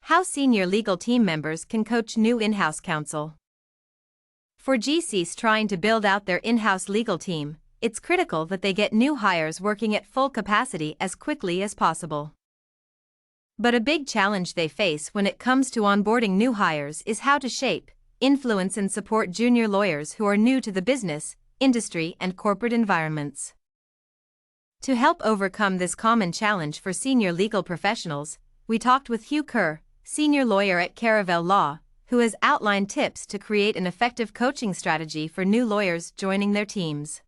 How senior legal team members can coach new in-house counsel. For GCs trying to build out their in-house legal team, it's critical that they get new hires working at full capacity as quickly as possible. But a big challenge they face when it comes to onboarding new hires is how to shape, influence and support junior lawyers who are new to the business, industry and corporate environments. To help overcome this common challenge for senior legal professionals, we talked with Hugh Kerr, senior lawyer at Caravel Law, who has outlined tips to create an effective coaching strategy for new lawyers joining their teams.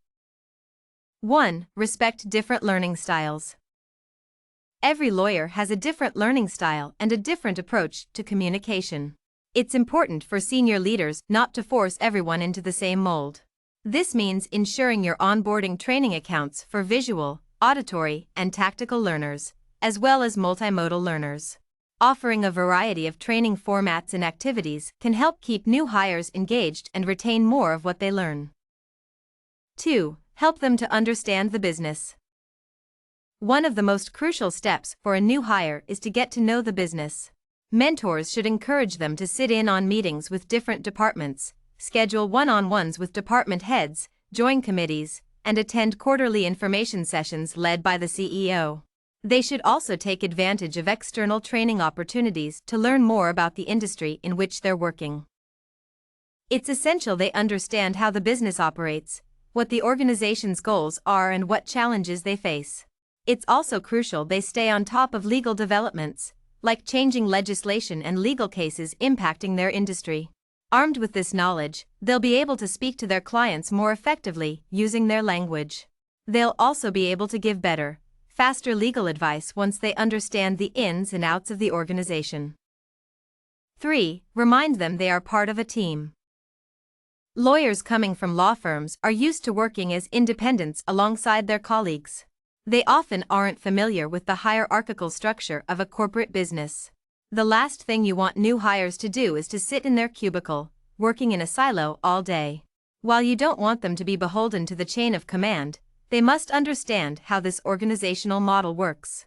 1. Respect different learning styles. Every lawyer has a different learning style and a different approach to communication. It's important for senior leaders not to force everyone into the same mold. This means ensuring your onboarding training accounts for visual, auditory, and tactical learners, as well as multimodal learners. Offering a variety of training formats and activities can help keep new hires engaged and retain more of what they learn. 2. Help them to understand the business. One of the most crucial steps for a new hire is to get to know the business. Mentors should encourage them to sit in on meetings with different departments, schedule one-on-ones with department heads, join committees, and attend quarterly information sessions led by the CEO. They should also take advantage of external training opportunities to learn more about the industry in which they're working. It's essential they understand how the business operates, what the organization's goals are and what challenges they face. It's also crucial they stay on top of legal developments, like changing legislation and legal cases impacting their industry. Armed with this knowledge, they'll be able to speak to their clients more effectively using their language. They'll also be able to give better, faster legal advice once they understand the ins and outs of the organization. 3. Remind them they are part of a team. Lawyers coming from law firms are used to working as independents alongside their colleagues. They often aren't familiar with the hierarchical structure of a corporate business. The last thing you want new hires to do is to sit in their cubicle, working in a silo all day. While you don't want them to be beholden to the chain of command, they must understand how this organizational model works.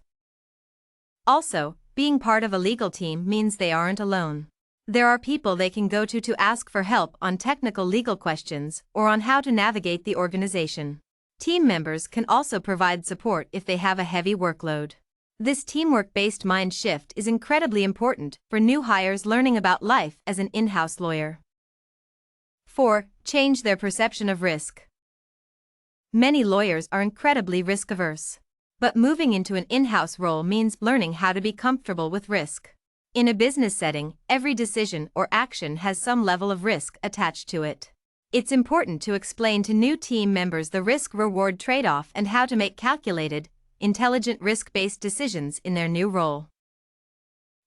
Also, being part of a legal team means they aren't alone. There are people they can go to ask for help on technical legal questions or on how to navigate the organization. Team members can also provide support if they have a heavy workload. This teamwork-based mind shift is incredibly important for new hires learning about life as an in-house lawyer. 4. Change their perception of risk. Many lawyers are incredibly risk-averse. But moving into an in-house role means learning how to be comfortable with risk. In a business setting, every decision or action has some level of risk attached to it. It's important to explain to new team members the risk-reward trade-off and how to make calculated, intelligent risk-based decisions in their new role.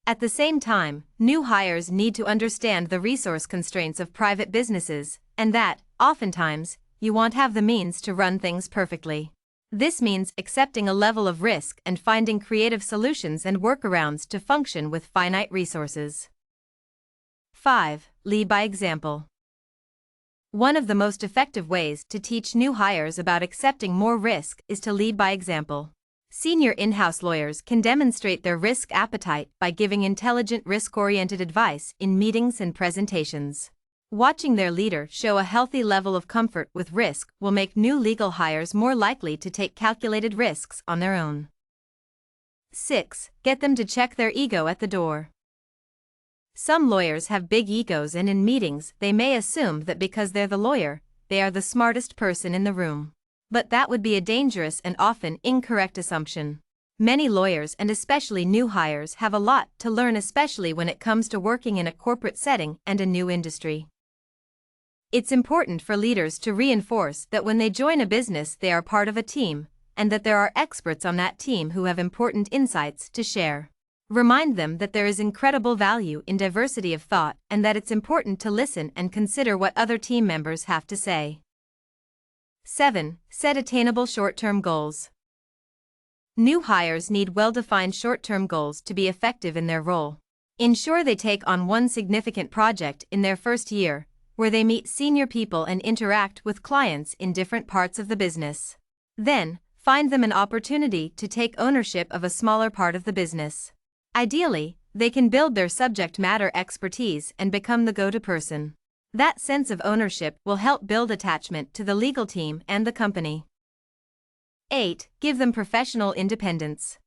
At the same time, new hires need to understand the resource constraints of private businesses, and that, oftentimes, you won't have the means to run things perfectly. This means accepting a level of risk and finding creative solutions and workarounds to function with finite resources. 5. Lead by example. One of the most effective ways to teach new hires about accepting more risk is to lead by example. Senior in-house lawyers can demonstrate their risk appetite by giving intelligent risk-oriented advice in meetings and presentations. Watching their leader show a healthy level of comfort with risk will make new legal hires more likely to take calculated risks on their own. 6. Get them to check their ego at the door. Some lawyers have big egos, and in meetings they may assume that because they're the lawyer, they are the smartest person in the room. But that would be a dangerous and often incorrect assumption. Many lawyers and especially new hires have a lot to learn, especially when it comes to working in a corporate setting and a new industry. It's important for leaders to reinforce that when they join a business they are part of a team, and that there are experts on that team who have important insights to share. Remind them that there is incredible value in diversity of thought and that it's important to listen and consider what other team members have to say. 7. Set attainable short-term goals. New hires need well-defined short-term goals to be effective in their role. Ensure they take on one significant project in their first year, where they meet senior people and interact with clients in different parts of the business. Then, find them an opportunity to take ownership of a smaller part of the business. Ideally, they can build their subject matter expertise and become the go-to person. That sense of ownership will help build attachment to the legal team and the company. 8. Give them professional independence.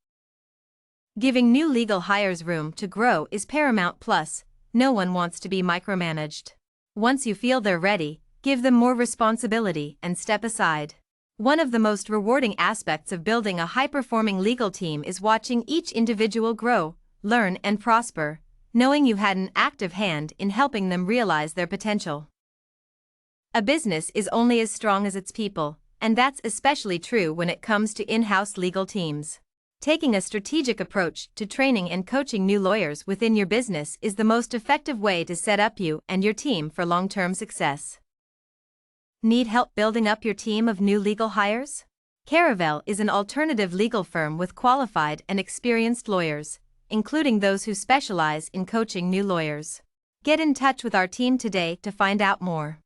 Giving new legal hires room to grow is paramount. Plus, no one wants to be micromanaged. Once you feel they're ready, give them more responsibility and step aside. One of the most rewarding aspects of building a high-performing legal team is watching each individual grow, learn, and prosper, knowing you had an active hand in helping them realize their potential. A business is only as strong as its people, and that's especially true when it comes to in-house legal teams. Taking a strategic approach to training and coaching new lawyers within your business is the most effective way to set up you and your team for long-term success. Need help building up your team of new legal hires? Caravel is an alternative legal firm with qualified and experienced lawyers, including those who specialize in coaching new lawyers. Get in touch with our team today to find out more.